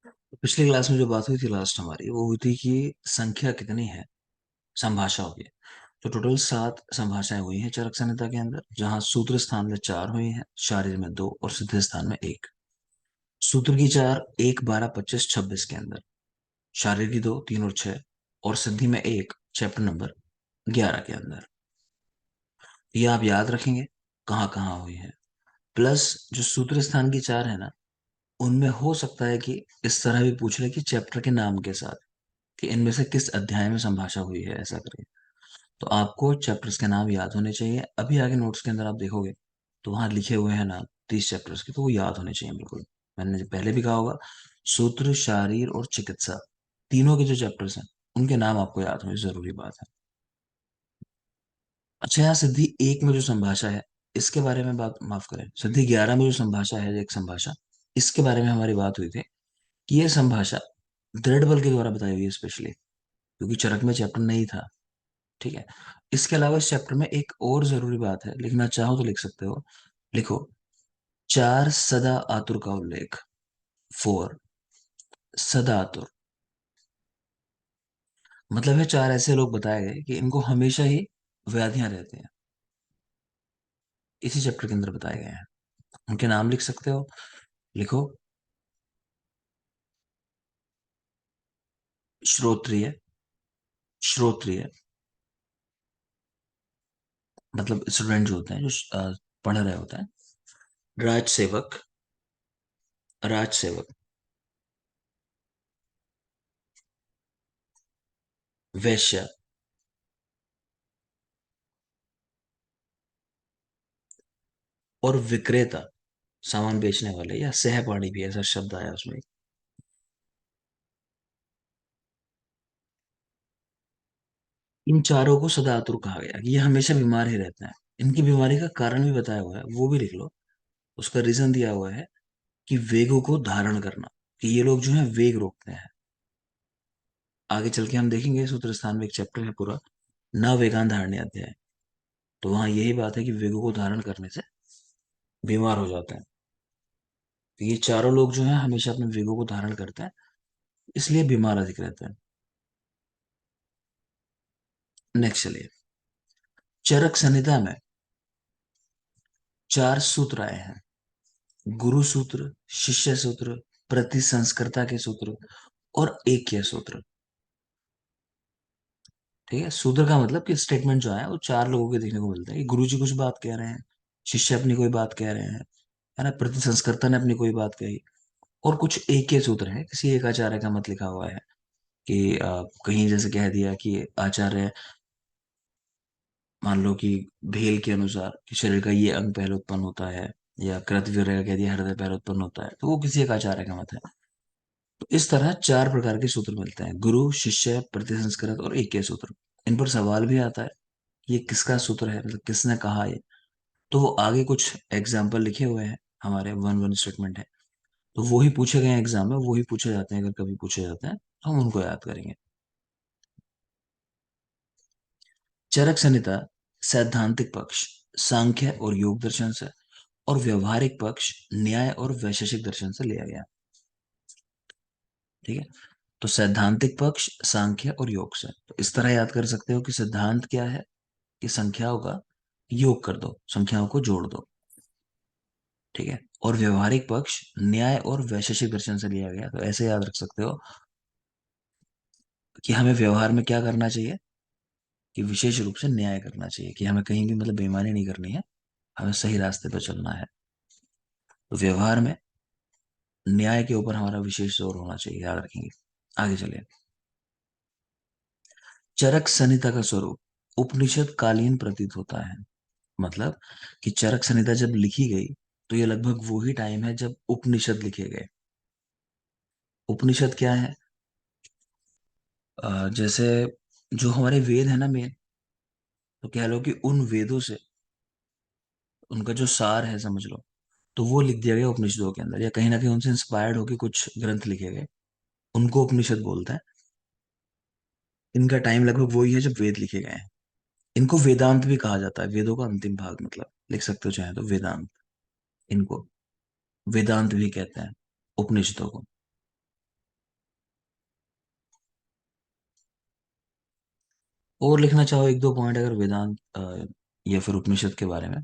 तो पिछली क्लास में जो बात हुई थी लास्ट हमारी, वो हुई थी कि संख्या कितनी है संभाषाओं की। तो टोटल 7 संभाषाएं हुई हैं चरक संहिता के अंदर, जहां सूत्र स्थान में 4 हुई हैं, शारीर में 2 और सिद्धि स्थान में 1। सूत्र की 4 1 12 25 26 के अंदर, शारीर की 2 3 और 6, और सिद्धि में 1 चैप्टर नंबर 11 के अंदर। ये आप याद रखेंगे कहाँ कहाँ हुई है। प्लस जो सूत्र स्थान की 4 है ना, उनमें हो सकता है कि इस तरह भी पूछ ले कि चैप्टर के नाम के साथ, कि इनमें से किस अध्याय में संभाषा हुई है, ऐसा करके। तो आपको चैप्टर्स के नाम याद होने चाहिए। अभी आगे नोट्स के अंदर आप देखोगे तो वहां लिखे हुए हैं नाम 30 चैप्टर्स के, तो वो याद होने चाहिए बिल्कुल। मैंने जो पहले भी कहा होगा, सूत्र, शारीर और चिकित्सा, तीनों के जो चैप्टर्स हैं उनके नाम आपको याद होने जरूरी बात है। अच्छा, यहाँ सिद्धि 1 में जो संभाषा है, इसके बारे में बात, माफ करें, सिद्धि 11 में जो संभाषा है, एक संभाषा, इसके बारे में हमारी बात हुई थी कि यह संभाषा दृढ़ बल के द्वारा बताई हुई है स्पेशली, क्योंकि चरक में चैप्टर नहीं था। ठीक है। इसके अलावा इस चैप्टर में एक और जरूरी बात है, लिखना चाहो तो लिख सकते हो। लिखो, 4 सदा आतुर का उल्लेख। 4 सदा आतुर, मतलब है 4 ऐसे लोग बताए गए कि इनको हमेशा ही व्याधियां रहती हैं। इसी चैप्टर के अंदर बताए गए हैं, उनके नाम लिख सकते हो। लिखो, श्रोत्रिय। श्रोत्रिय मतलब स्टूडेंट जो होते हैं, जो पढ़ रहे होते हैं। राजसेवक। राजसेवक। वैश्य। और विक्रेता, सामान बेचने वाले, या सहपाठी भी ऐसा शब्द आया उसमें। इन चारों को सदा आतुर कहा गया कि ये हमेशा बीमार ही रहते हैं। इनकी बीमारी का कारण भी बताया हुआ है, वो भी लिख लो। उसका रीजन दिया हुआ है कि वेगों को धारण करना, कि ये लोग जो है वेग रोकते हैं। आगे चल के हम देखेंगे सूत्र स्थान में एक चैप्टर है पूरा, न वेगान धारणे अध्याय। तो वहां यही बात है कि वेगों को धारण करने से बीमार हो जाते हैं। तो ये चारों लोग जो है हमेशा अपने वेगों को धारण करते हैं, इसलिए बीमार अधिक रहते हैं। नेक्स्ट चलिए, चरक संहिता में 4 सूत्र आए हैं। गुरु सूत्र, शिष्य सूत्र, प्रतिसंस्कृता के सूत्र और एकय सूत्र। ठीक है। सूत्र का मतलब कि स्टेटमेंट जो है वो 4 लोगों के देखने को मिलता है, कि गुरु जी कुछ बात कह रहे हैं, शिष्य अपनी कोई बात कह रहे हैं, है ना, प्रतिसंस्कर्ता ने अपनी कोई बात कही, और कुछ एकय सूत्र है, किसी एक आचार्य का मत लिखा हुआ है। कि कहीं जैसे कह दिया कि आचार्य, मान लो कि भेल के अनुसार कि शरीर का ये अंग पहले उत्पन्न होता है, या कृतवीर्य का कह दिया हृदय पहले उत्पन्न होता है, तो वो किसी एक आचार्य का मत है। तो इस तरह 4 प्रकार के सूत्र मिलते हैं, गुरु, शिष्य, प्रतिसंस्कृत और एकय सूत्र। इन पर सवाल भी आता है, ये किसका सूत्र है, मतलब किसने कहा ये। तो वो आगे कुछ एग्जाम्पल लिखे हुए हैं, हमारे वन वन स्टेटमेंट है। तो वो ही पूछे गए हैं एग्जाम में, वो ही पूछे जाते हैं, अगर कभी पूछे जाते हैं तो हम उनको याद करेंगे। चरक संहिता सैद्धांतिक पक्ष सांख्य और योग दर्शन से, और व्यवहारिक पक्ष न्याय और वैशेषिक दर्शन से लिया गया। ठीक है। तो सैद्धांतिक पक्ष सांख्य और योग से, तो इस तरह याद कर सकते हो कि सिद्धांत क्या है, कि संख्याओं का योग कर दो, संख्याओं को जोड़ दो। ठीक है। और व्यवहारिक पक्ष न्याय और वैशेषिक दर्शन से लिया गया, तो ऐसे याद रख सकते हो कि हमें व्यवहार में क्या करना चाहिए, कि विशेष रूप से न्याय करना चाहिए, कि हमें कहीं भी मतलब बेईमानी नहीं करनी है, हमें सही रास्ते पर चलना है। तो व्यवहार में न्याय के ऊपर हमारा विशेष जोर होना चाहिए, याद रखेंगे। आगे चलिए, चरक संहिता का स्वरूप उपनिषद कालीन प्रतीत होता है। मतलब कि चरक संहिता जब लिखी गई, तो ये लगभग वो ही टाइम है जब उपनिषद लिखे गए। उपनिषद क्या है? जैसे जो हमारे वेद है ना मेन, तो कह लो कि उन वेदों से उनका जो सार है, समझ लो, तो वो लिख दिया गया उपनिषदों के अंदर, या कहीं ना कहीं उनसे इंस्पायर्ड होकर कुछ ग्रंथ लिखे गए, उनको उपनिषद बोलते हैं। इनका टाइम लगभग वही है जब वेद लिखे गए हैं। इनको वेदांत भी कहा जाता है, वेदों का अंतिम भाग, मतलब लिख सकते हो चाहे तो वेदांत। इनको वेदांत भी कहते हैं, उपनिषदों को। और लिखना चाहो एक दो पॉइंट अगर वेदांत या फिर उपनिषद के बारे में,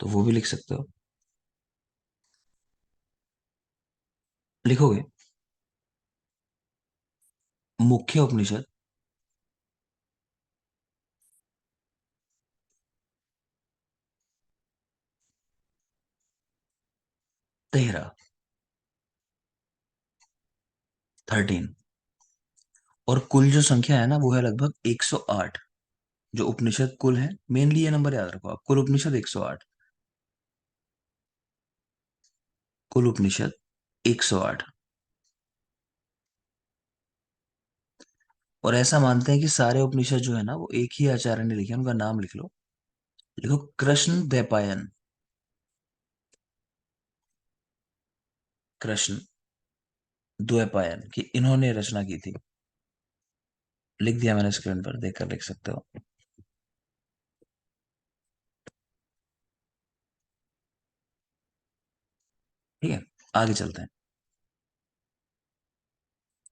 तो वो भी लिख सकते हो। लिखोगे? मुख्य उपनिषद। 13। 13। और कुल जो संख्या है ना वो है लगभग 108। जो उपनिषद कुल है, मेनली ये नंबर याद रखो आप, कुल उपनिषद 108। कुल उपनिषद 108। और ऐसा मानते हैं कि सारे उपनिषद जो है ना वो एक ही आचार्य ने लिखे हैं, उनका नाम लिख लो। लिखो कृष्ण द्वैपायन। कृष्ण द्वैपायन की इन्होंने रचना की थी। लिख दिया मैंने स्क्रीन पर, देखकर लिख सकते हो। ठीक है, आगे चलते हैं।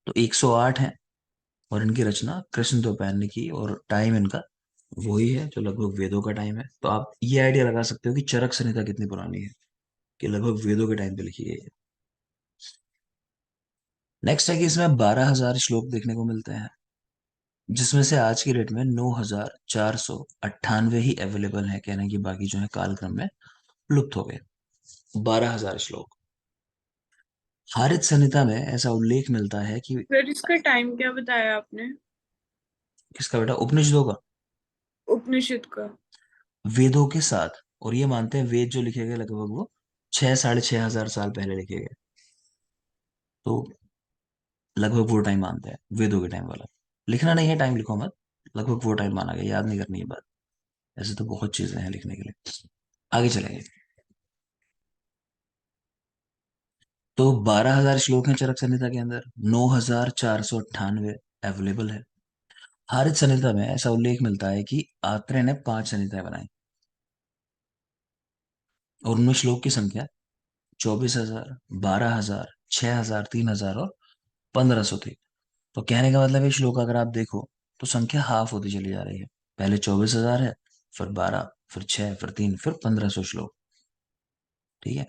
तो 108 है, और इनकी रचना कृष्ण द्वैपायन ने की, और टाइम इनका वही है जो लगभग वेदों का टाइम है। तो आप ये आइडिया लगा सकते हो कि चरक संहिता कितनी पुरानी है, कि लगभग वेदों के टाइम पे लिखी गई है। नेक्स्ट है कि इसमें 12,000 श्लोक देखने को मिलते हैं, जिसमें से आज की डेट में 9,498 ही अवेलेबल है, कहने की बाकी जो है कालक्रम में लुप्त हो गए। 12,000 श्लोक। हारित संहिता में ऐसा उल्लेख मिलता है कि, फिर इसका टाइम क्या बताया आपने? किसका बेटा? उपनिषदों का। उपनिषद का? वेदों के साथ। और ये मानते हैं वेद जो लिखे गए लगभग वो 6 साढ़े 6 हजार साल पहले लिखे गए। तो लगभग वो टाइम मानते हैं, वेदों के टाइम वाला। लिखना नहीं है टाइम, लिखो मत। लगभग वो टाइम माना गया, याद नहीं करनी है बात। ऐसे तो बहुत चीजें हैं लिखने के लिए। आगे चलेंगे। तो 12,000 श्लोक हैं चरक संहिता के अंदर, 9,498 अवेलेबल है। हारित संहिता में ऐसा उल्लेख मिलता है कि आत्रेय ने 5 संहिताएं बनाई, और उनमें श्लोक की संख्या 24,000, 12,000, 6,000, 3,000 और 1,500 थी। तो कहने का मतलब है श्लोक अगर आप देखो तो संख्या हाफ होती चली जा रही है। पहले 24,000 है, फिर 12, फिर 6, फिर 3, फिर 1,500 श्लोक। ठीक है।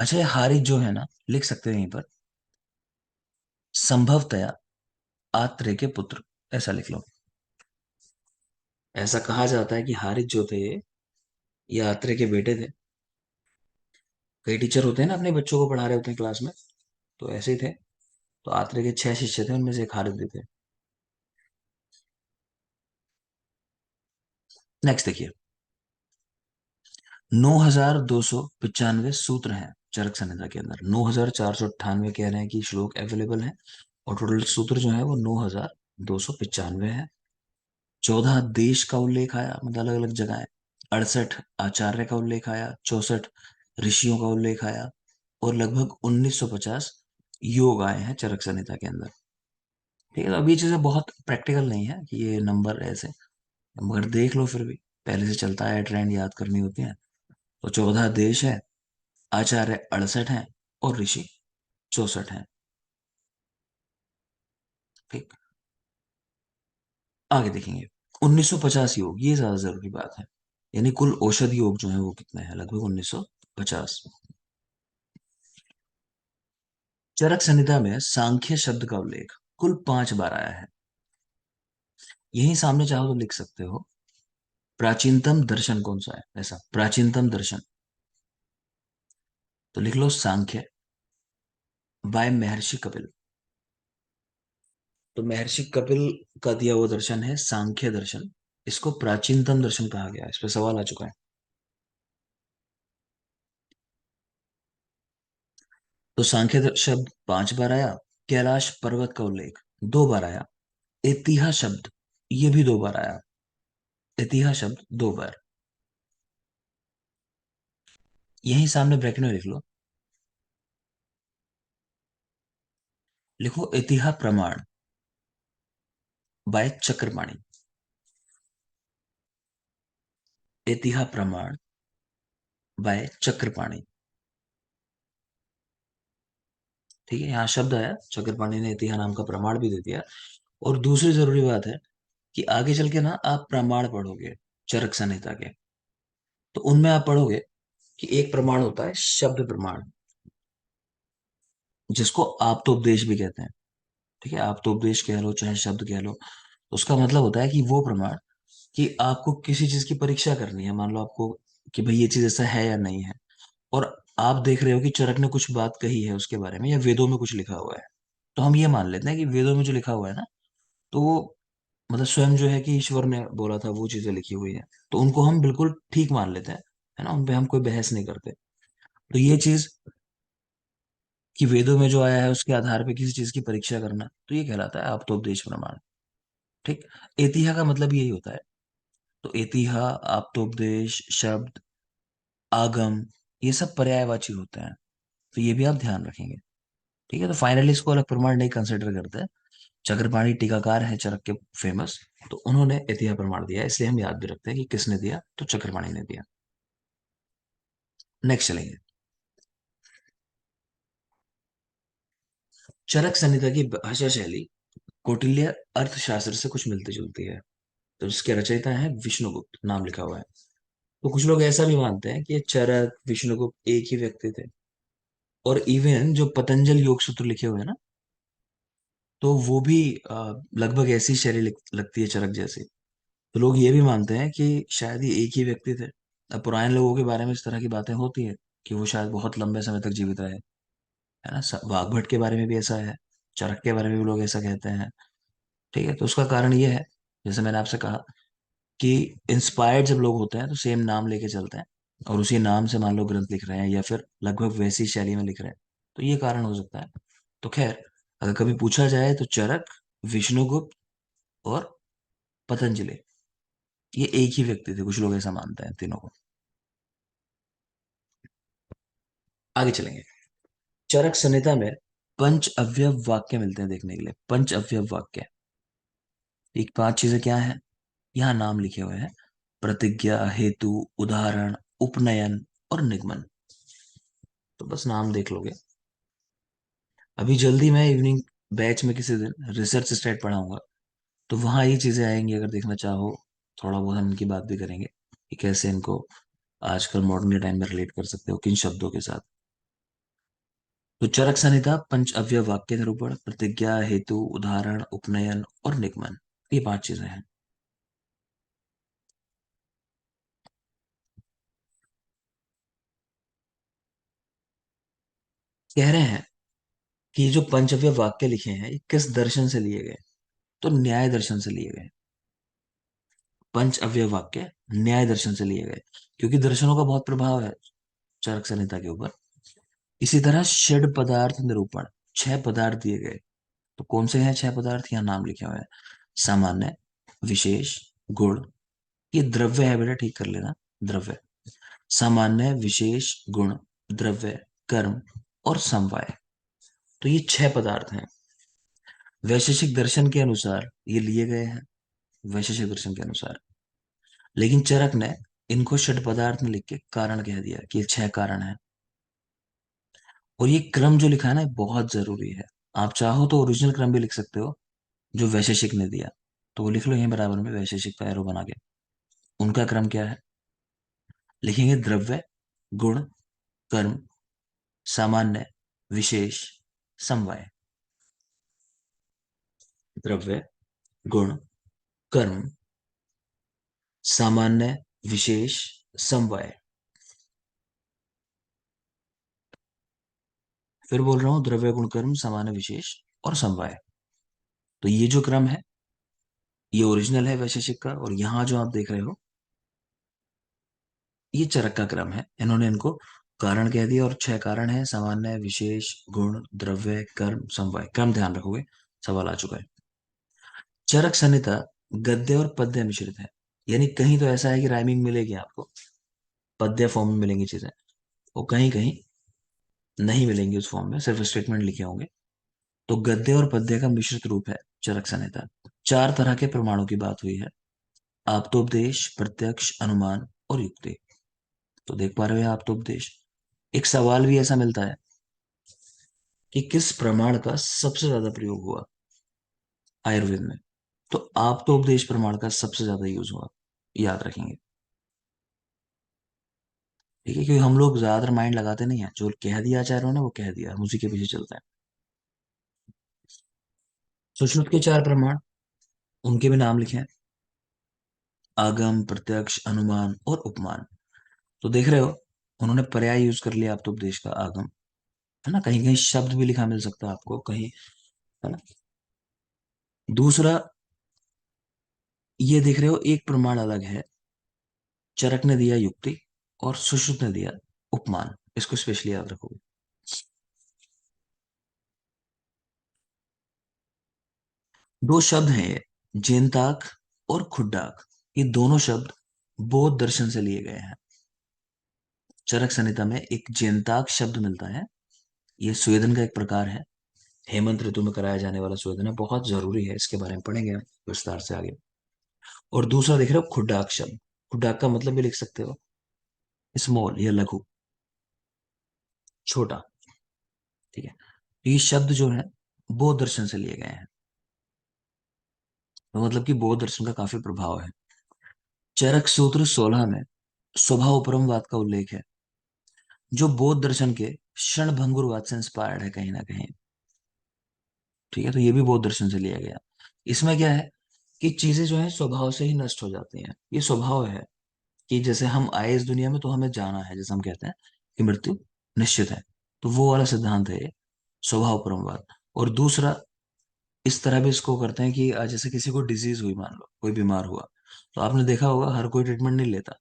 अच्छा, ये हारित जो है ना, लिख सकते हैं यहीं पर, संभवतया आत्रेय के पुत्र, ऐसा लिख लो। ऐसा कहा जाता है कि हारित जो थे ये आत्रेय के बेटे थे। कई टीचर होते हैं ना अपने बच्चों को पढ़ा रहे होते हैं क्लास में, तो ऐसे ही थे। तो आत्रेय के 6 शिष्य थे, उनमें से एक हारित भी थे। नेक्स्ट देखिए। 9,295 सूत्र हैं चरक संहिता के अंदर। 9,498 कह रहे हैं कि श्लोक अवेलेबल हैं, और टोटल सूत्र जो है वो 9,295 है। 14 देश का उल्लेख आया, मतलब अलग अलग जगह है। 68 आचार्य का उल्लेख आया। 64 ऋषियों का उल्लेख आया। और लगभग 1950 योग आए हैं चरक संहिता के अंदर। ठीक है, तो अब ये चीजें बहुत प्रैक्टिकल नहीं है कि ये नंबर ऐसे, मगर देख लो फिर भी, पहले से चलता है ट्रेंड, याद करनी होती है। तो 14 देश है, आचार्य 68 हैं, और ऋषि 64 हैं। ठीक। आगे देखेंगे। 1950 योग, ये ज्यादा जरूरी बात है। यानी कुल औषधि योग जो है वो कितने हैं? लगभग 1950। चरक संहिता में सांख्य शब्द का उल्लेख कुल 5 बार आया है। यही सामने चाहो तो लिख सकते हो, प्राचीनतम दर्शन कौन सा है, ऐसा प्राचीनतम दर्शन। तो लिख लो सांख्य, बाय महर्षि कपिल। तो महर्षि कपिल का दिया हुआ दर्शन है सांख्य दर्शन। इसको प्राचीनतम दर्शन कहा गया है, इस पे सवाल आ चुका है। तो सांख्य शब्द 5 बार आया। कैलाश पर्वत का उल्लेख 2 बार आया। इतिहा शब्द, ये भी 2 बार आया। इतिहा शब्द 2 बार। यही सामने ब्रैकेट में लिख लो। लिखो इतिहा प्रमाण, बाय चक्रपाणी। इतिहा प्रमाण बाय चक्रपाणी। ठीक है, यहाँ शब्द आया, चक्रपाणी ने इतिहा नाम का प्रमाण भी दे दिया। और दूसरी जरूरी बात है कि आगे चल के ना आप प्रमाण पढ़ोगे चरक संहिता के, तो उनमें आप पढ़ोगे कि एक प्रमाण होता है शब्द प्रमाण, जिसको आप्तोपदेश भी कहते हैं। ठीक है, आप्तोपदेश कह लो चाहे शब्द कह लो, उसका मतलब होता है कि वो प्रमाण कि आपको किसी चीज की परीक्षा करनी है। मान लो आपको कि भाई ये चीज ऐसा है या नहीं है, और आप देख रहे हो कि चरक ने कुछ बात कही है उसके बारे में या वेदों में कुछ लिखा हुआ है, तो हम ये मान लेते हैं कि वेदों में जो लिखा हुआ है ना, तो वो मतलब स्वयं जो है कि ईश्वर ने बोला था वो चीजें लिखी हुई है, तो उनको हम बिल्कुल ठीक मान लेते हैं, है ना, उन पे हम कोई बहस नहीं करते। तो ये चीज कि वेदों में जो आया है उसके आधार पे किसी चीज की परीक्षा करना, तो ये कहलाता है आप्तोपदेश प्रमाण। ठीक। एतिहा का मतलब यही होता है। तो एतिहा, आप्तोपदेश, शब्द, आगम, ये सब पर्यायवाची होते हैं, तो ये भी आप ध्यान रखेंगे। ठीक है, तो फाइनली इसको अलग प्रमाण नहीं कंसिडर करते हैं। चक्रपाणी टीकाकार है चरक के फेमस, तो उन्होंने एतिहा प्रमाण दिया है, इसलिए हम याद भी रखते हैं कि किसने दिया, तो चक्रपाणी ने दिया। नेक्स्ट चलेंगे। चरक संहिता की भाषा शैली कौटिल्य अर्थशास्त्र से कुछ मिलती जुलती है। तो जिसके रचयिता है विष्णुगुप्त, नाम लिखा हुआ है। तो कुछ लोग ऐसा भी मानते हैं कि ये चरक विष्णुगुप्त एक ही व्यक्ति थे, और इवन जो पतंजल योग सूत्र लिखे हुए हैं ना, तो वो भी लगभग ऐसी शैली लगती है चरक जैसी। तो लोग ये भी मानते हैं कि शायद ये एक ही व्यक्ति थे। अब पुराने लोगों के बारे में इस तरह की बातें होती है कि वो शायद बहुत लंबे समय तक जीवित रहे, है ना। वाघभट के बारे में भी ऐसा है, चरक के बारे में भी लोग ऐसा कहते हैं। ठीक है, तो उसका कारण ये है, जैसे मैंने आपसे कहा कि इंस्पायर्ड जब लोग होते हैं तो सेम नाम लेके चलते हैं, और उसी नाम से मान लो ग्रंथ लिख रहे हैं या फिर लगभग वैसी शैली में लिख रहे हैं, तो ये कारण हो सकता है। तो खैर, अगर कभी पूछा जाए तो चरक, विष्णुगुप्त और पतंजलि, ये एक ही व्यक्ति थे, कुछ लोग ऐसा मानते हैं तीनों को। आगे चलेंगे। चरक संहिता में पंच अवयव वाक्य मिलते हैं देखने के लिए। पंच अवयव वाक्य, एक पांच चीजें क्या है, यहाँ नाम लिखे हुए हैं: प्रतिज्ञा, हेतु, उदाहरण, उपनयन और निगमन। तो बस नाम देख लोगे। अभी जल्दी मैं इवनिंग बैच में किसी दिन रिसर्च स्टाइल पढ़ाऊंगा, तो वहां ये चीजें आएंगी, अगर देखना चाहो थोड़ा बहुत हम इनकी बात भी करेंगे कि कैसे इनको आजकल मॉडर्न के टाइम में रिलेट कर सकते हो, किन शब्दों के साथ। तो चरक संहिता पंच अवयव वाक्य निरूपण, प्रतिज्ञा, हेतु, उदाहरण, उपनयन और निगमन, ये पांच चीजें हैं। कह रहे हैं कि ये जो पंचव्य वाक्य लिखे हैं ये किस दर्शन से लिए गए, तो न्याय दर्शन से लिए गए। पंच अवयव वाक्य न्याय दर्शन से लिए गए, क्योंकि दर्शनों का बहुत प्रभाव है चरक संहिता के ऊपर। इसी तरह षड पदार्थ निरूपण, छह पदार्थ दिए गए। तो कौन से हैं छह पदार्थ, यहाँ नाम लिखे हुए हैं: सामान्य, विशेष, गुण, ये द्रव्य है बेटा, ठीक कर लेना, द्रव्य। सामान्य, विशेष, गुण, द्रव्य, कर्म और समवाय। तो ये छह पदार्थ हैं। वैशेषिक दर्शन के अनुसार ये लिए गए हैं, वैशेषिक दर्शन के अनुसार। लेकिन चरक ने इनको षड पदार्थ में लिख के कारण कह दिया कि ये छह कारण है। और ये क्रम जो लिखा है ना, ये बहुत जरूरी है। आप चाहो तो ओरिजिनल क्रम भी लिख सकते हो जो वैशेषिक ने दिया, तो वो लिख लो यहीं बराबर में, वैशेषिक का एरो बना के। उनका क्रम क्या है, लिखेंगे: द्रव्य, गुण, कर्म, सामान्य, विशेष, समवाय। द्रव्य, गुण, कर्म, सामान्य, विशेष, समवाय। फिर बोल रहा हूँ: द्रव्य, गुण, कर्म, सामान्य, विशेष और समवाय। तो ये जो क्रम है ये ओरिजिनल है वैशेषिक का, और यहाँ जो आप देख रहे हो ये चरक का क्रम है। इन्होंने इनको कारण कह दिया, और छह कारण है: सामान्य, विशेष, गुण, द्रव्य, कर्म, समवाय। क्रम ध्यान रखोगे, सवाल आ चुका है। चरक संहिता गद्य और पद्य मिश्रित है, यानी कहीं तो ऐसा है कि राइमिंग मिलेगी आपको, पद्य फॉर्म में मिलेंगी चीजें, और कहीं कहीं नहीं मिलेंगी उस फॉर्म में, सिर्फ स्टेटमेंट लिखे होंगे। तो गद्य और पद्य का मिश्रित रूप है चरक संहिता। चार तरह के प्रमाणों की बात हुई है: आप्तोपदेश, प्रत्यक्ष, अनुमान और युक्ति। तो देख पा रहे हो आप्तोपदेश। एक सवाल भी ऐसा मिलता है कि किस प्रमाण का सबसे ज्यादा प्रयोग हुआ आयुर्वेद में, तो आप तो उपदेश प्रमाण का सबसे ज्यादा यूज हुआ, याद रखेंगे। ठीक है, क्योंकि हम लोग ज्यादातर माइंड लगाते नहीं है, जो कह दिया आचार्यों ने वो कह दिया, हम उसी के पीछे चलते हैं। सुश्रुत के चार प्रमाण, उनके भी नाम लिखे हैं। आगम, प्रत्यक्ष, अनुमान और उपमान। तो देख रहे हो, उन्होंने पर्याय यूज कर लिया आप तो उपदेश का, आगम, है ना, कहीं कहीं शब्द भी लिखा मिल सकता है आपको कहीं, है ना। दूसरा, ये देख रहे हो एक प्रमाण अलग है, चरक ने दिया युक्ति और सुश्रुत ने दिया उपमान, इसको स्पेशली याद रखोगे। दो शब्द हैं ये, जेनताक और खुड्डाक। ये दोनों शब्द बौद्ध दर्शन से लिए गए हैं। चरक संहिता में एक जेनताक शब्द मिलता है, ये स्वेदन का एक प्रकार है, हेमंत ऋतु में कराया जाने वाला स्वेदन है, बहुत जरूरी है, इसके बारे में पढ़ेंगे हम विस्तार से आगे। और दूसरा देख रहे हो खुड्डाक शब्द, खुड्डाक का मतलब भी लिख सकते हो स्मॉल या लघु, छोटा। ठीक है, तो ये शब्द जो है बौद्ध दर्शन से लिए गए हैं, तो मतलब कि बौद्ध दर्शन का काफी प्रभाव है। चरक सूत्र 16 में स्वभाव उपरमवाद का उल्लेख है, जो बौद्ध दर्शन के क्षणभंगुरवाद से इंस्पायर्ड है कहीं ना कहीं। ठीक है, तो ये भी बौद्ध दर्शन से लिया गया। इसमें क्या है कि चीजें जो है स्वभाव से ही नष्ट हो जाती हैं, ये स्वभाव है कि जैसे हम आए इस दुनिया में तो हमें जाना है, जैसे हम कहते हैं कि मृत्यु निश्चित है, तो वो वाला सिद्धांत है ये, स्वभाव परमवाद। और दूसरा, इस तरह भी इसको करते हैं कि जैसे किसी को डिजीज हुई, मान लो कोई बीमार हुआ, तो आपने देखा होगा हर कोई ट्रीटमेंट नहीं लेता,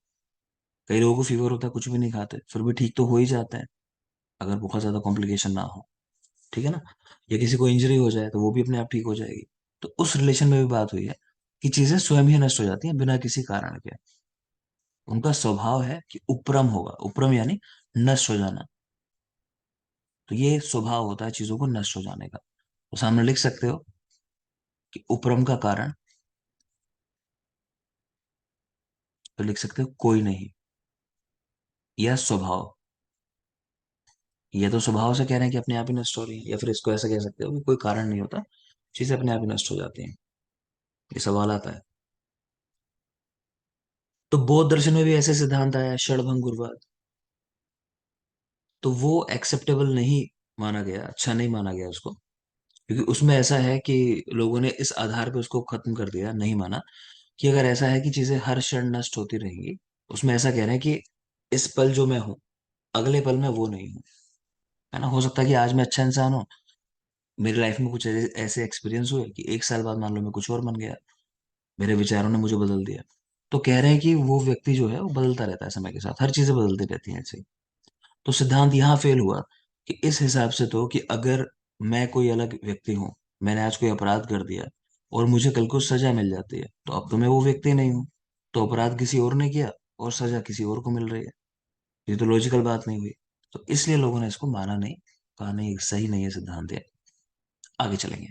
कई लोगों को फीवर होता है कुछ भी नहीं खाते फिर भी ठीक तो हो ही जाते हैं, अगर बहुत ज्यादा कॉम्प्लिकेशन ना हो। ठीक है ना, या किसी को इंजरी हो जाए तो वो भी अपने आप ठीक हो जाएगी। तो उस रिलेशन में भी बात हुई है कि चीजें स्वयं ही नष्ट हो जाती हैं बिना किसी कारण के। उनका स्वभाव है कि उपरम होगा, उपरम यानी नष्ट हो जाना, तो ये स्वभाव होता है चीजों को नष्ट हो जाने का। तो सामने लिख सकते हो कि उपरम का कारण, तो लिख सकते हो कोई नहीं, या स्वभाव। ये तो स्वभाव से कह रहे हैं कि अपने आप ही नष्ट हो रही है, या फिर इसको ऐसा कह सकते हो कि कोई कारण नहीं होता, चीजें अपने आप ही नष्ट हो जाती हैं। ये सवाल आता है। तो बौद्ध दर्शन में भी ऐसे सिद्धांत आया, क्षणभंगुरवाद, तो वो एक्सेप्टेबल नहीं माना गया, अच्छा नहीं माना गया उसको, क्योंकि उसमें ऐसा है कि लोगों ने इस आधार पे उसको खत्म कर दिया, नहीं माना कि अगर ऐसा है कि चीजें हर क्षण नष्ट होती रहेंगी, उसमें ऐसा कह रहे हैं कि इस पल जो मैं हूँ अगले पल में वो नहीं हूँ, है ना। हो सकता है कि आज मैं अच्छा इंसान हूँ, मेरी लाइफ में कुछ ऐसे एक्सपीरियंस हुए कि एक साल बाद मान लो मैं कुछ और बन गया, मेरे विचारों ने मुझे बदल दिया। तो कह रहे हैं कि वो व्यक्ति जो है वो बदलता रहता है समय के साथ, हर चीजें बदलती रहती हैं ऐसे ही। तो सिद्धांत यहाँ फेल हुआ कि इस हिसाब से तो, कि अगर मैं कोई अलग व्यक्ति हूँ, मैंने आज कोई अपराध कर दिया और मुझे कल को सजा मिल जाती है, तो अब तो मैं वो व्यक्ति नहीं हूँ, तो अपराध किसी और ने किया और सजा किसी और को मिल रही है, ये तो लॉजिकल बात नहीं हुई। तो इसलिए लोगों ने इसको माना नहीं, कहा नहीं सही नहीं है सिद्धांत है। आगे चलेंगे।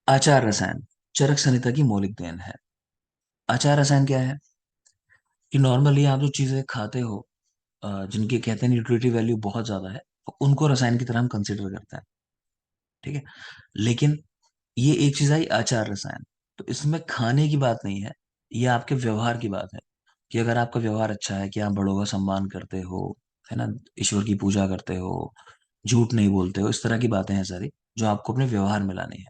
आचार रसायन चरक संहिता की मौलिक देन है। आचार रसायन क्या है कि नॉर्मली आप जो चीजें खाते हो, जिनके कहते हैं न्यूट्रिटिव वैल्यू बहुत ज्यादा है, तो उनको रसायन की तरह हम कंसिडर करते हैं। ठीक है, लेकिन ये एक चीज आई आचार रसायन, तो इसमें खाने की बात नहीं है, ये आपके व्यवहार की बात है, कि अगर आपका व्यवहार अच्छा है, कि आप बड़ों का सम्मान करते हो, है ना, ईश्वर की पूजा करते हो, झूठ नहीं बोलते हो, इस तरह की बातें हैं सारी जो आपको अपने व्यवहार में लानी है,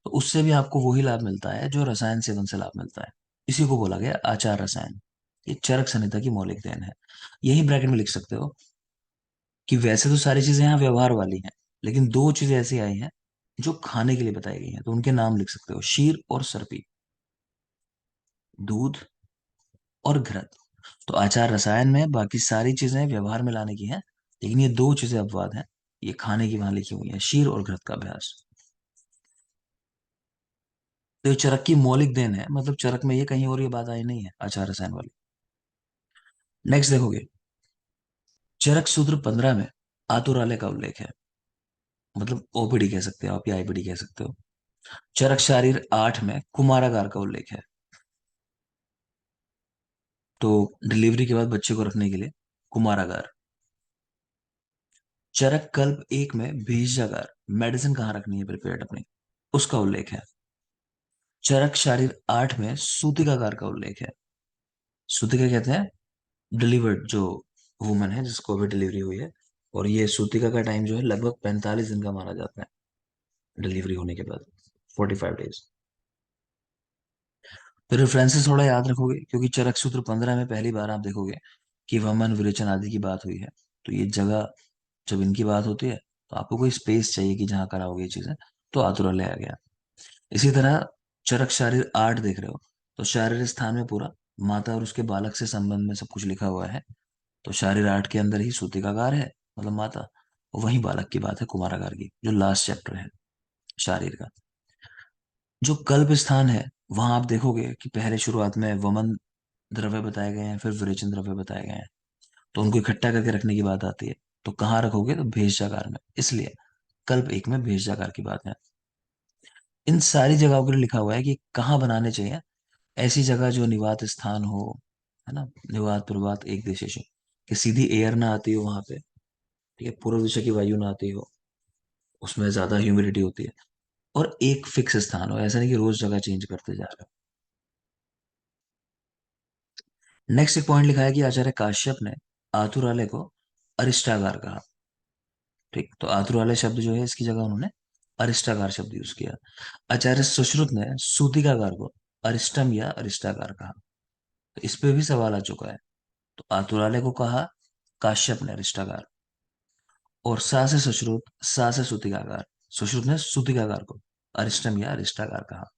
तो उससे भी आपको वही लाभ मिलता है जो रसायन सेवन से लाभ मिलता है। इसी को बोला गया आचार रसायन, ये चरक संहिता की मौलिक देन है। यही ब्रैकेट में लिख सकते हो कि वैसे तो सारी चीजें यहाँ व्यवहार वाली हैं, लेकिन दो चीजें ऐसी आई हैं जो खाने के लिए बताई गई हैं, तो उनके नाम लिख सकते हो, शीर और सर्पी, दूध और घृत। तो आचार रसायन में बाकी सारी चीजें व्यवहार में लाने की हैं, लेकिन ये दो चीजें अपवाद हैं, ये खाने की वहां लिखी हुई है, शीर और घृत का अभ्यास। तो ये चरक की मौलिक देन है, मतलब चरक में ये कहीं और ये बात आई नहीं है आचार रसायन वाली। नेक्स्ट देखोगे, चरक सूत्र 15 में आतुरालय का उल्लेख है, मतलब ओपीडी कह सकते हो आप या आईपीडी कह सकते हो। चरक शारीर 8 में कुमारागार का उल्लेख है, तो डिलीवरी के बाद बच्चे को रखने के लिए कुमारागार। चरक कल्प 1 में भेषजागार, मेडिसिन कहाँ रखनी है प्रिपेयर्ड अपनी, उसका उल्लेख है। चरक शारीर 8 में सूतिकागार का उल्लेख है। सूतिका कहते हैं डिलीवर्ड जो वुमन है जिसको अभी डिलीवरी हुई है, और ये सूतिका का टाइम जो है लगभग 45 दिन का माना जाता है डिलीवरी होने के बाद, 45 डेज। तो रेफरेंसेस थोड़ा याद रखोगे, क्योंकि चरक सूत्र 15 में पहली बार आप देखोगे कि वमन विरेचन आदि की बात हुई है। तो ये जगह जब इनकी बात होती है तो आपको कोई स्पेस चाहिए कि जहाँ कराओगे ये चीजें, तो आतुरालय आ गया। इसी तरह चरक शारीर 8 देख रहे हो, तो शारीर स्थान में पूरा माता और उसके बालक से संबंध में सब कुछ लिखा हुआ है। तो शारीर 8 के अंदर ही सूतिकागार है, मतलब माता, और वही बालक की बात है कुमारागार की, जो लास्ट चैप्टर है शारीर का। जो कल्प स्थान है, वहां आप देखोगे कि पहले शुरुआत में वमन द्रव्य बताए गए हैं, फिर विरेचन द्रव्य बताए गए हैं। तो उनको इकट्ठा करके रखने की बात आती है, तो कहाँ रखोगे, तो भेषजागार में। इसलिए कल्प एक में भेषजागार की बात है। इन सारी जगहों के लिए लिखा हुआ है कि कहाँ बनाने चाहिए, ऐसी जगह जो निवात स्थान हो, है ना, निवात प्रवात एक देशेशु, कि सीधी एयर ना आती हो वहां पे, ठीक है, पूर्व दिशा की वायु ना आती हो, उसमें ज्यादा ह्यूमिडिटी होती है, और एक फिक्स स्थान हो, ऐसा नहीं कि रोज जगह चेंज करते जा रहे हो। नेक्स्ट एक पॉइंट लिखा है कि आचार्य काश्यप ने आतुरालय को अरिष्टागार कहा। ठीक, तो आतुरालय शब्द जो है इसकी जगह उन्होंने अरिष्टागार शब्द यूज किया। आचार्य सुश्रुत ने सूतिकागार को अरिष्टम या अरिष्टागार कहा। तो इस पे भी सवाल आ चुका है। तो आतुरालय को कहा काश्यप ने अरिष्टागार, और सा से सुश्रुत, सा से सूतिकागार, सुश्रुत ने सूतिकागार को अरिष्टम या अरिष्टागार कहा।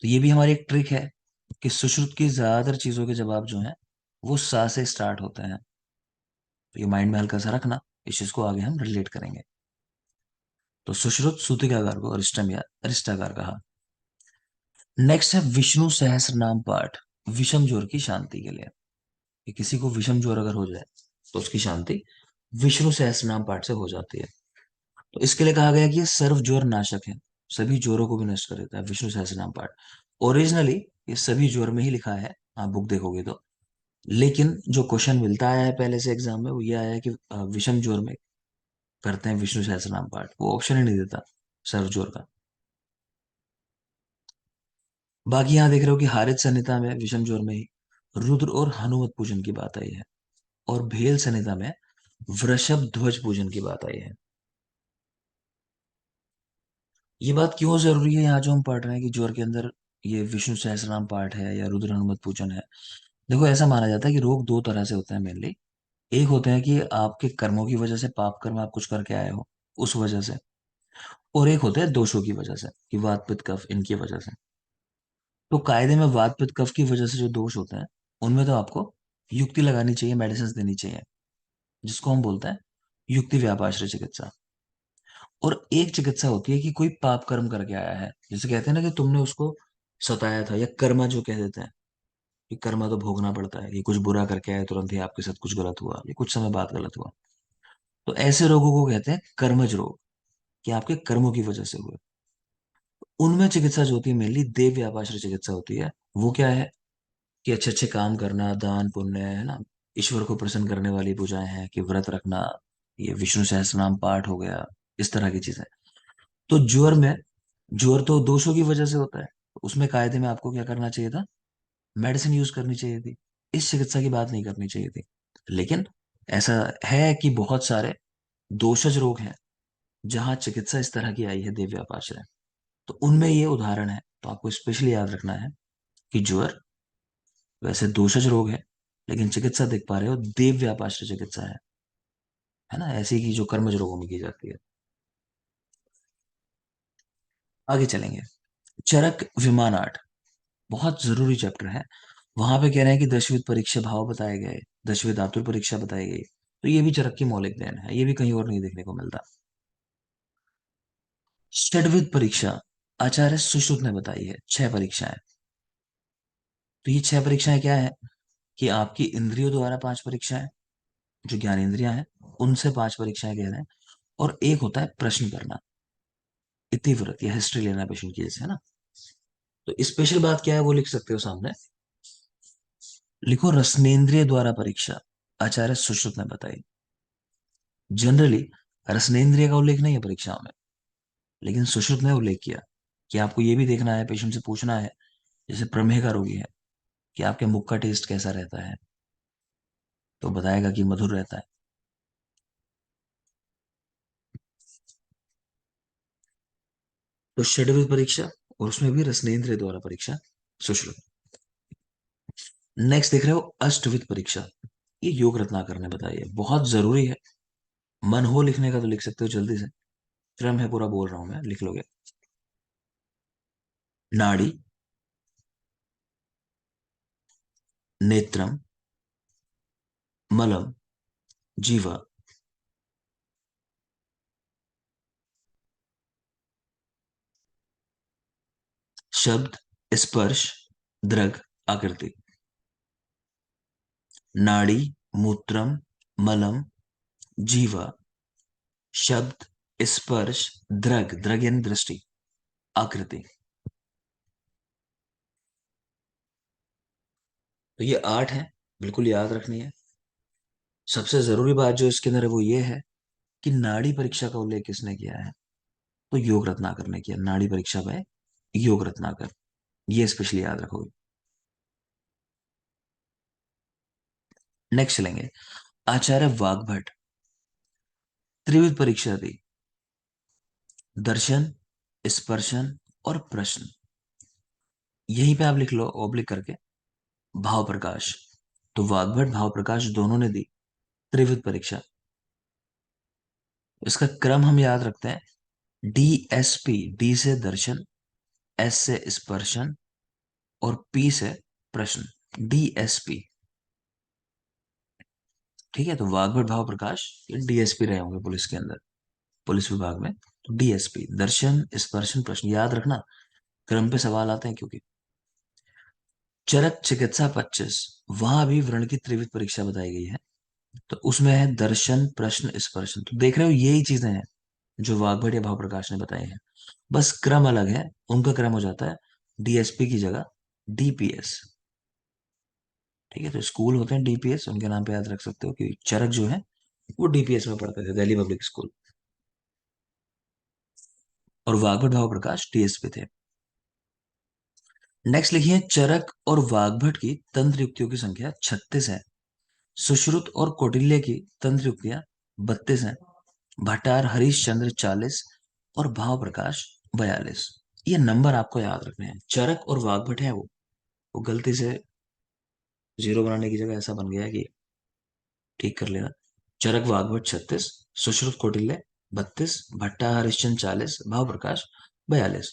तो ये भी हमारी एक ट्रिक है कि सुश्रुत की ज्यादातर चीजों के जवाब जो हैं वो सा से स्टार्ट होते हैं। तो ये माइंड में हल्का सा रखना, इस चीज को आगे हम रिलेट करेंगे। तो सुश्रुत सूतिकागार को अरिष्टम या अरिष्टागार कहा। नेक्स्ट है विष्णु सहस्त्र नाम पाठ, विषम ज्वर की शांति के लिए। कि किसी को विषम ज्वर अगर हो जाए तो उसकी शांति विष्णु सहस्त्र नाम पाठ से हो जाती है। तो इसके लिए कहा गया कि ये सर्व ज्वर नाशक है, सभी ज्वरों को भी नष्ट कर देता है विष्णु सहस्त्र नाम पाठ। ओरिजिनली ये सभी ज्वर में ही लिखा है, आप बुक देखोगे तो। लेकिन जो क्वेश्चन मिलता आया है पहले से एग्जाम में वो ये आया है कि विषम ज्वर में करते हैं विष्णु सहस्त्र नाम पाठ, वो ऑप्शन ही नहीं देता सर्व ज्वर का। बाकी यहाँ देख रहे हो कि हारित संहिता में विषम ज्वर में ही रुद्र और हनुमत पूजन की बात आई है, और भेल संहिता में वृषभ ध्वज पूजन की बात आई है। ये बात क्यों जरूरी है यहाँ जो हम पढ़ रहे हैं कि ज्वर के अंदर ये विष्णु सहस्त्रनाम पाठ है या रुद्र हनुमत पूजन है? देखो, ऐसा माना जाता है कि रोग दो तरह से होते हैं मेनली। एक होते हैं कि आपके कर्मों की वजह से, पाप कर्म आप कुछ करके आए हो उस वजह से, और एक होते हैं दोषों की वजह से, कि वात पित्त कफ इनकी वजह से। तो कायदे में वात पित्त कफ की वजह से जो दोष होते हैं उनमें तो आपको युक्ति लगानी चाहिए, मेडिसिन देनी चाहिए, जिसको हम बोलते हैं युक्ति व्यापाश्रय चिकित्सा। और एक चिकित्सा होती है कि कोई पाप कर्म करके आया है, जैसे कहते हैं ना कि तुमने उसको सताया था, या कर्मा जो कह देते हैं कि कर्मा तो भोगना पड़ता है, ये कुछ बुरा करके आया तुरंत ही आपके साथ कुछ गलत हुआ, ये कुछ समय बाद गलत हुआ। तो ऐसे रोगों को कहते हैं कर्मज रोग, कि आपके कर्मों की वजह से हुए। उनमें चिकित्सा जो होती है मेनली देव व्यापाश्रय चिकित्सा होती है। वो क्या है कि अच्छे अच्छे काम करना, दान पुण्य, है ना, ईश्वर को प्रसन्न करने वाली पूजाएं हैं, कि व्रत रखना, ये विष्णु सहस्त्र नाम पाठ हो गया, इस तरह की चीजें। तो ज्वर में, ज्वर तो दोषों की वजह से होता है, उसमें कायदे में आपको क्या करना चाहिए था, मेडिसिन यूज करनी चाहिए थी, इस चिकित्सा की बात नहीं करनी चाहिए थी। लेकिन ऐसा है कि बहुत सारे दोषज रोग हैं जहां चिकित्सा इस तरह की आई है दिव्य आपाश्रय, तो उनमें ये उदाहरण है। तो आपको स्पेशली याद रखना है कि ज्वर वैसे दोषज रोग है, लेकिन चिकित्सा देख पा रहे हो दिव्य आपाश्रय चिकित्सा है ना, ऐसी की जो कर्मज रोगों में की जाती है। आगे चलेंगे। चरक विमान आठ, बहुत जरूरी चैप्टर है। वहां पे कह रहे हैं कि दशविध परीक्षा भाव बताए गए, दशविध आतुर परीक्षा बताई गई। तो ये भी चरक की मौलिक देन है, ये भी कहीं और नहीं देखने को मिलता। षड्विध परीक्षा आचार्य सुश्रुत ने बताई है, 6 परीक्षाएं। तो ये 6 परीक्षाएं क्या है, कि आपकी इंद्रियों द्वारा 5 परीक्षाएं, जो ज्ञान इंद्रियां हैं उनसे 5 परीक्षाएं कह रहे हैं, और एक होता है प्रश्न करना, इतिवृत्त या हिस्ट्री लेना पेशेंट की, जैसे, है ना। तो स्पेशल बात क्या है वो लिख सकते हो सामने, लिखो रसनेन्द्रिय द्वारा परीक्षा आचार्य सुश्रुत ने बताई। जनरली रसनेन्द्रिय का उल्लेख नहीं है परीक्षाओं में, लेकिन सुश्रुत ने उल्लेख किया। कि आपको ये भी देखना है, पेशेंट से पूछना है, जैसे प्रमेह का रोगी है, कि आपके मुख का टेस्ट कैसा रहता है, तो बताएगा कि मधुर रहता है। तो षड्विध परीक्षा, और उसमें भी रसनेंद्रिय द्वारा परीक्षा सुश्रुत। नेक्स्ट देख रहे हो अष्टविध परीक्षा। ये योग रत्नाकर ने बताई है, बहुत जरूरी है। मन हो लिखने का तो लिख सकते हो जल्दी से, क्रम है पूरा बोल रहा हूं मैं, लिख लोगे। नाड़ी, नेत्रम, मलम, जीवा, शब्द, स्पर्श, द्रग, आकृति। नाड़ी, मूत्रम, मलम, जीवा, शब्द, स्पर्श, द्रग, द्रग यानी दृष्टि, आकृति। तो ये 8 है, बिल्कुल याद रखनी है। सबसे जरूरी बात जो इसके अंदर है वो ये है कि नाड़ी परीक्षा का उल्लेख किसने किया है, तो योग रत्नाकर ने किया। नाड़ी परीक्षा में योग रत्नाकर, ये स्पेशली याद रखोगे। नेक्स्ट चलेंगे, आचार्य वाग्भट, त्रिविध परीक्षा दी, दर्शन, स्पर्शन और प्रश्न। यहीं पे आप लिख लो ओब्लिक करके, भाव प्रकाश। तो वाग्भट भाव प्रकाश दोनों ने दी त्रिविध परीक्षा। इसका क्रम हम याद रखते हैं, DSP, डी से दर्शन, एस से स्पर्शन और पी से प्रश्न, DSP। ठीक है, तो वाग्भट भाव प्रकाश ये DSP रहे होंगे पुलिस के अंदर, पुलिस विभाग में। तो DSP दर्शन स्पर्शन प्रश्न याद रखना, क्रम पे सवाल आते हैं क्योंकि। चरक चिकित्सा 25, वहां भी व्रण की त्रिविध परीक्षा बताई गई है। तो उसमें है दर्शन प्रश्न स्पर्शन। तो देख रहे हो यही चीजें हैं जो वाग्भट या भाव प्रकाश ने बताई हैं, बस क्रम अलग है। उनका क्रम हो जाता है DSP की जगह DPS। ठीक है, तो स्कूल होते हैं DPS, उनके नाम पे याद रख सकते हो कि चरक जो है वो DPS में पढ़ते थे, दिल्ली पब्लिक स्कूल। और वाग्भट भाव प्रकाश DSP थे। नेक्स्ट लिखिए, चरक और वाग्भट की तंत्र युक्तियों की संख्या 36 है। सुश्रुत और कौटिल्य की तंत्र युक्तियां 32 हैं। भट्टार हरिश्चंद्र 40 और भाव प्रकाश 42। ये नंबर आपको याद रखने हैं। चरक और वाग्भट है वो गलती से जीरो बनाने की जगह ऐसा बन गया है कि ठीक कर लेना। चरक वाग्भट 36, सुश्रुत कौटिल्य 32, भट्टा हरिश्चंद्र 40, भाव प्रकाश 42।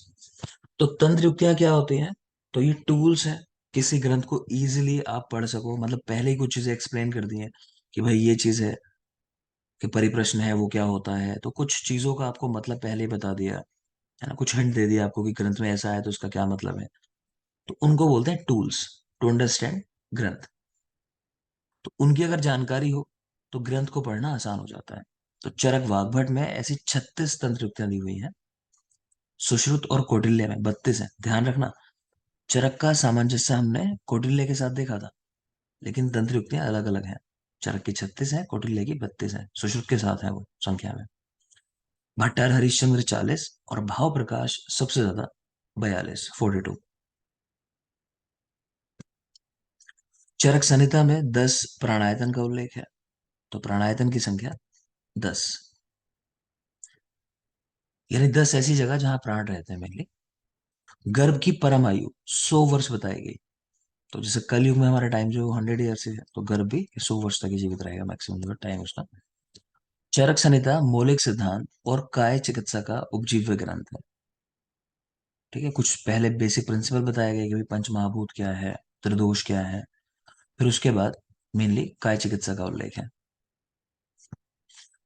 तो तंत्र युक्तियां क्या होती हैं, तो ये टूल्स हैं, किसी ग्रंथ को इजीली आप पढ़ सको। मतलब पहले ही कुछ चीजें एक्सप्लेन कर दी हैं कि भाई ये चीज है, कि परिप्रश्न है वो क्या होता है, तो कुछ चीजों का आपको मतलब पहले ही बता दिया है ना, कुछ हिंट दे दिया आपको कि ग्रंथ में ऐसा है तो उसका क्या मतलब है। तो उनको बोलते हैं टूल्स टू अंडरस्टैंड ग्रंथ। तो उनकी अगर जानकारी हो तो ग्रंथ को पढ़ना आसान हो जाता है। तो चरक वाग्भट में ऐसी 36 तंत्र युक्तियां दी हुई हैं। सुश्रुत और कौटिल्य में 32 है। ध्यान रखना, चरक का सामंजस्य हमने कौटिल्य के साथ देखा था, लेकिन तंत्र युक्तियां अलग अलग हैं। चरक की 36 है, कौटिल्य की 32 है, सुश्रुत के साथ है वो संख्या में। भट्टार हरिश्चंद्र 40 और भाव प्रकाश सबसे ज्यादा 42, 42। चरक संहिता में 10 प्राणायतन का उल्लेख है। तो प्राणायतन की संख्या 10, यानी 10 ऐसी जगह जहां प्राण रहते हैं मेनली। गर्भ की परम आयु 100 वर्ष बताई गई। तो जैसे कलयुग में हमारा टाइम जो 100 ईयर से है, तो गर्भ भी 100 वर्ष तक ही जीवित रहेगा मैक्सिमम टाइम उसका। चरक संहिता मौलिक सिद्धांत और काय चिकित्सा का उपजीव्य ग्रंथ है। ठीक है, कुछ पहले बेसिक प्रिंसिपल बताया गया कि भाई पंच महाभूत क्या है, त्रिदोष क्या है, फिर उसके बाद मेनली काय चिकित्सा का उल्लेख है।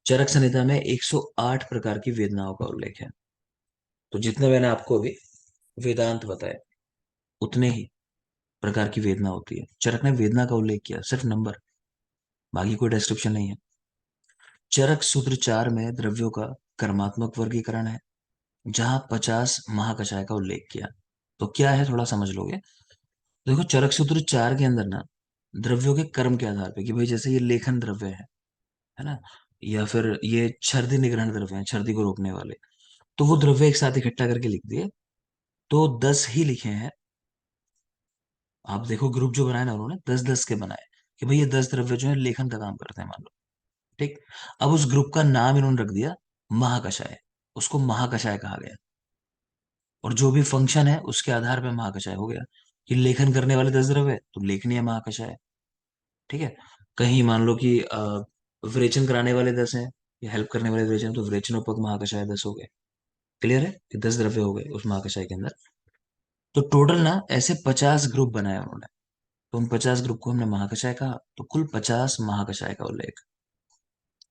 चरक संहिता में 108 प्रकार की वेदनाओं का उल्लेख है। तो जितने मैंने आपको अभी वेदांत बताया, उतने ही प्रकार की वेदना होती है। चरक ने वेदना का उल्लेख किया, सिर्फ नंबर, बाकी कोई डिस्क्रिप्शन नहीं है। चरक सूत्र 4 में द्रव्यों का कर्मात्मक वर्गीकरण है, जहां 50 महाकषाय का उल्लेख किया। तो क्या है थोड़ा समझ लोगे। देखो चरक सूत्र 4 के अंदर ना द्रव्यों के कर्म के आधार पे, कि भाई जैसे ये लेखन द्रव्य है ना, या फिर ये छर्दी निग्रहण द्रव्य है, छर्दी को रोकने वाले, तो वो द्रव्य एक साथ इकट्ठा करके लिख दिए तो 10 ही लिखे हैं। आप देखो ग्रुप जो बनाए ना उन्होंने 10-10 के बनाए, कि भाई ये 10 द्रव्य जो है लेखन का काम करते हैं मान लो। ठीक। अब उस ग्रुप का नाम इन्होंने रख दिया महाकषाय। उसको महाकषाय कहा गया। और जो भी फंक्शन है उसके आधार पे महाकषाय हो गया। कि लेखन करने वाले 10 द्रव्य तो लेखनीय महाकषाय। ठीक है। कहीं मान लो कि विरेचन कराने वाले 10 हैं, या हेल्प करने वाले विरेचन, तो विरेचनोपक महाकषाय 10 हो गए। क्लियर है कि 10 द्रव्य हो गए उस महाकषाय के अंदर। तो टोटल ना ऐसे 50 ग्रुप बनाए उन्होंने। तो उन 50 ग्रुप को हमने महाकषाय कहा, तो कुल 50 महाकषाय का उल्लेख।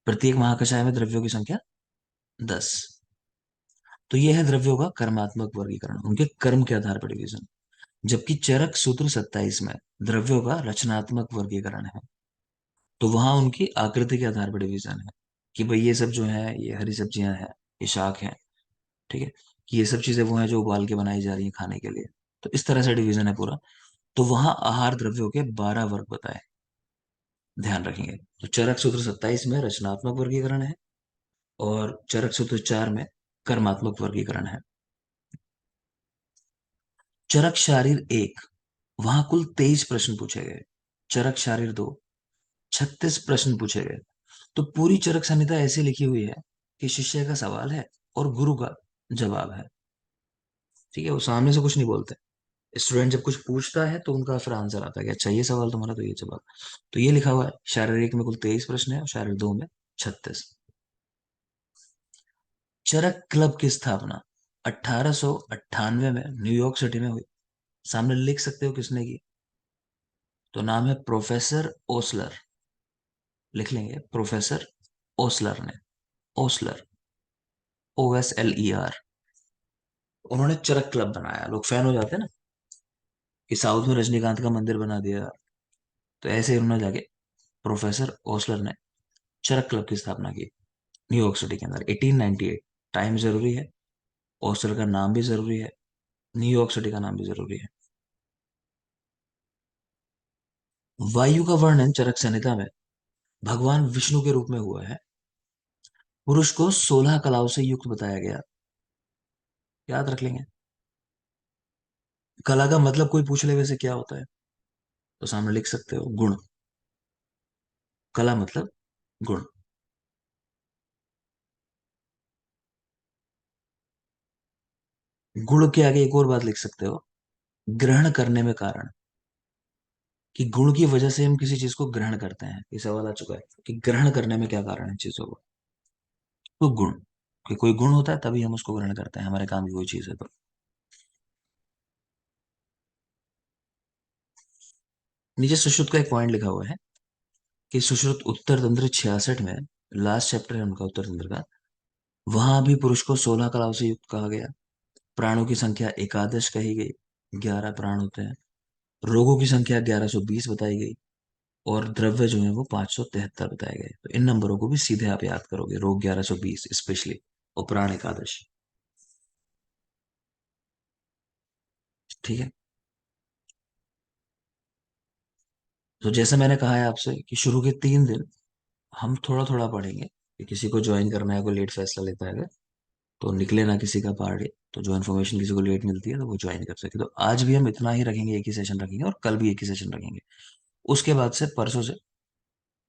प्रत्येक महाकषाय में द्रव्यों की संख्या 10। तो यह है द्रव्यों का कर्मात्मक वर्गीकरण, उनके कर्म के आधार पर डिवीजन। जबकि चरक सूत्र 27 में द्रव्यों का रचनात्मक वर्गीकरण है। तो वहां उनकी आकृति के आधार पर डिवीजन है। कि भाई ये सब जो है ये हरी सब्जियां हैं, ये शाक हैं। ठीक है। कि ये सब चीजें वो हैं जो उबाल के बनाई जा रही हैं खाने के लिए। तो इस तरह से डिवीजन है पूरा। तो वहां आहार द्रव्यों के 12 वर्ग बताए। ध्यान रखेंगे। तो चरक सूत्र 27 में रचनात्मक वर्गीकरण है, और चरक सूत्र 4 में कर्मात्मक वर्गीकरण है। चरक शारीर 1, वहां कुल 23 प्रश्न पूछे गए। चरक शारीर 2, 36 प्रश्न पूछे गए। तो पूरी चरक संहिता ऐसी लिखी हुई है कि शिष्य का सवाल है और गुरु का जवाब है। ठीक है। वो सामने से कुछ नहीं बोलते। स्टूडेंट जब कुछ पूछता है तो उनका फिर आंसर आता है कि अच्छा ये सवाल तुम्हारा, तो ये जवाब। तो ये लिखा हुआ है। शारीरिक में कुल 23 प्रश्न है और शारीरिक 2 में 36। चरक क्लब की स्थापना 1898 में न्यूयॉर्क सिटी में हुई। सामने लिख सकते हो किसने की। तो नाम है प्रोफेसर ओसलर। लिख लेंगे प्रोफेसर ओसलर ने। Osler, OSLER। उन्होंने चरक क्लब बनाया। लोग फैन हो जाते हैं ना कि साउथ में रजनीकांत का मंदिर बना दिया। तो ऐसे ही उन्होंने जाके प्रोफेसर ओसलर ने चरक क्लब की स्थापना की न्यूयॉर्क सिटी के अंदर 1898। टाइम जरूरी है, ओसलर का नाम भी जरूरी है, न्यूयॉर्क सिटी का नाम भी जरूरी है। वायु का वर्णन चरक संहिता में भगवान विष्णु के रूप में हुआ है। पुरुष को 16 कलाओं से युक्त बताया गया। याद रख लेंगे। कला का मतलब कोई पूछ ले वैसे क्या होता है, तो सामने लिख सकते हो गुण। कला मतलब गुण। गुण के आगे एक और बात लिख सकते हो, ग्रहण करने में कारण। कि गुण की वजह से हम किसी चीज को ग्रहण करते हैं। ये सवाल आ चुका है कि ग्रहण करने में क्या कारण है चीजों को। तो गुण, कि कोई गुण होता है तभी हम उसको ग्रहण करते हैं, हमारे काम की कोई चीज है तो। नीचे सुश्रुत का एक पॉइंट लिखा हुआ है कि सुश्रुत उत्तर तंत्र 66 में, लास्ट चैप्टर है उनका उत्तर तंत्र का। वहां भी पुरुष को 16 कलाओं से युक्त कहा गया। प्राणों की संख्या एकादश कही गई, 11 प्राण होते हैं। रोगों की संख्या 1120 बताई गई। और द्रव्य जो है वो 573 बताए गए। तो इन नंबरों को भी सीधे आप याद करोगे, रोग 1120 स्पेशली, और प्राण एकादश। ठीक है। तो जैसे मैंने कहा है आपसे कि शुरू के 3 दिन हम थोड़ा थोड़ा पढ़ेंगे। कि किसी को ज्वाइन करना है, कोई लेट फैसला लेता है अगर, तो निकले ना किसी का पार्ट। तो जो इन्फॉर्मेशन किसी को लेट मिलती है तो वो ज्वाइन कर सके। तो आज भी हम इतना ही रखेंगे, एक ही सेशन रखेंगे, और कल भी एक ही सेशन रखेंगे। उसके बाद से परसों से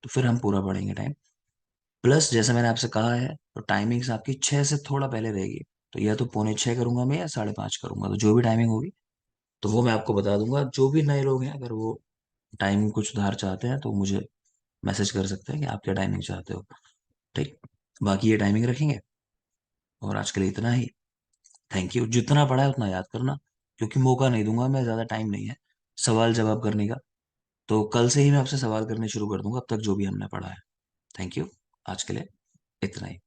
तो फिर हम पूरा पढ़ेंगे टाइम। प्लस जैसे मैंने आपसे कहा है, तो टाइमिंग्स आपकी 6 से थोड़ा पहले रहेगी। तो या तो 4:45 करूंगा मैं, या 5:30 करूंगा। तो जो भी टाइमिंग होगी तो वो मैं आपको बता दूंगा। जो भी नए लोग हैं अगर वो टाइमिंग कुछ सुधार चाहते हैं तो मुझे मैसेज कर सकते हैं कि आप क्या टाइमिंग चाहते हो। ठीक। बाकी ये टाइमिंग रखेंगे। और आज के लिए इतना ही। Thank you. जितना पढ़ा है उतना याद करना, क्योंकि मौका नहीं दूंगा मैं, ज्यादा टाइम नहीं है सवाल जवाब करने का। तो कल से ही मैं आपसे सवाल करने शुरू कर दूंगा, अब तक जो भी हमने पढ़ा है। Thank you. आज के लिए इतना ही।